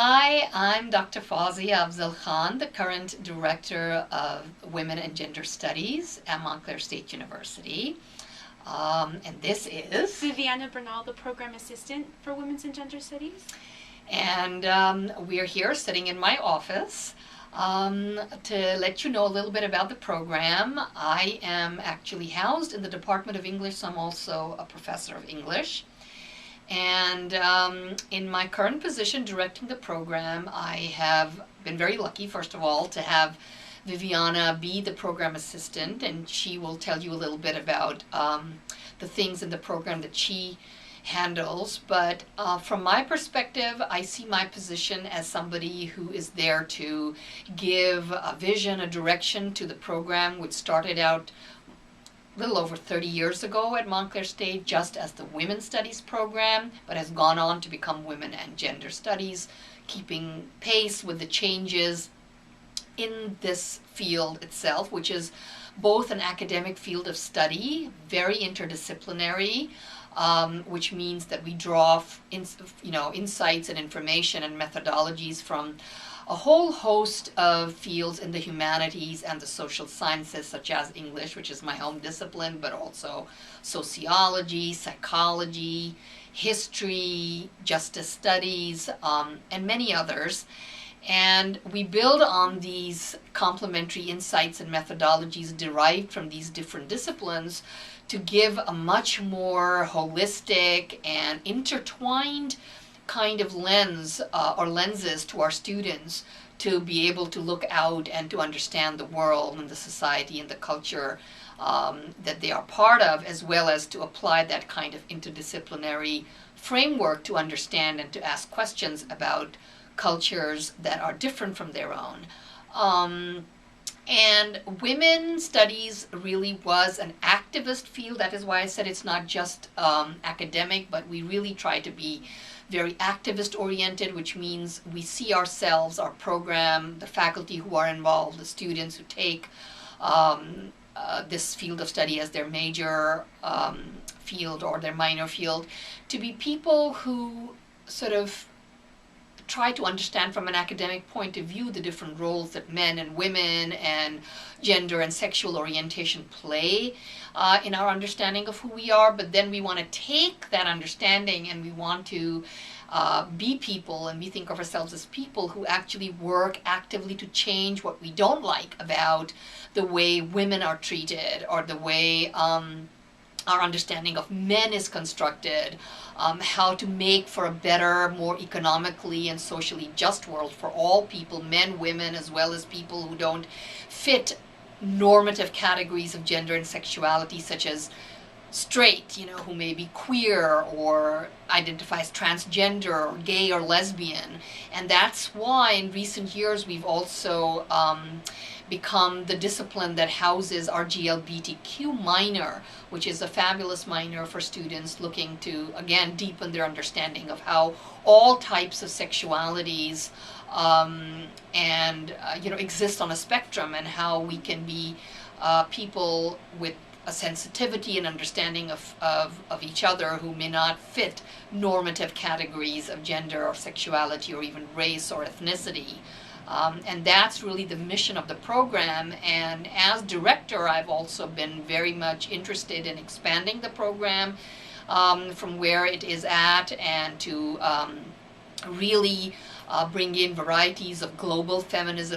Hi, I'm Dr. Fawzia Afzal-Khan, the current Director of Women and Gender Studies at Montclair State University. And this is Viviana Bernal, the Program Assistant for Women's and Gender Studies. And we're here sitting in my office to let you know a little bit about the program. I am actually housed in the Department of English, so I'm also a professor of English. And in my current position directing the program, I have been very lucky, first of all, to have Viviana be the program assistant, and she will tell you a little bit about the things in the program that she handles. But from my perspective, I see my position as somebody who is there to give a vision, a direction to the program, which started out a little over 30 years ago at Montclair State just as the Women's Studies program, but has gone on to become Women and Gender Studies, keeping pace with the changes in this field itself, which is both an academic field of study, very interdisciplinary, which means that we draw insights and information and methodologies from a whole host of fields in the humanities and the social sciences, such as English, which is my home discipline, but also sociology, psychology, history, justice studies, and many others. And we build on these complementary insights and methodologies derived from these different disciplines to give a much more holistic and intertwined kind of lens or lenses to our students to be able to look out and to understand the world and the society and the culture that they are part of, as well as to apply that kind of interdisciplinary framework to understand and to ask questions about cultures that are different from their own. And women's studies really was an activist field. That is why I said it's not just academic, but we really try to be very activist oriented, which means we see ourselves, our program, the faculty who are involved, the students who take this field of study as their major field or their minor field, to be people who sort of try to understand from an academic point of view the different roles that men and women and gender and sexual orientation play in our understanding of who we are. But then we want to take that understanding and we want to be people, and we think of ourselves as people who actually work actively to change what we don't like about the way women are treated or the way our understanding of men is constructed, how to make for a better, more economically and socially just world for all people, men, women, as well as people who don't fit normative categories of gender and sexuality, such as straight, who may be queer or identify as transgender or gay or lesbian. And that's why in recent years we've also become the discipline that houses our GLBTQ minor, which is a fabulous minor for students looking to, again, deepen their understanding of how all types of sexualities exist on a spectrum, and how we can be people with a sensitivity and understanding of each other who may not fit normative categories of gender or sexuality or even race or ethnicity. And that's really the mission of the program. And as director, I've also been very much interested in expanding the program from where it is at, and to really bring in varieties of global feminism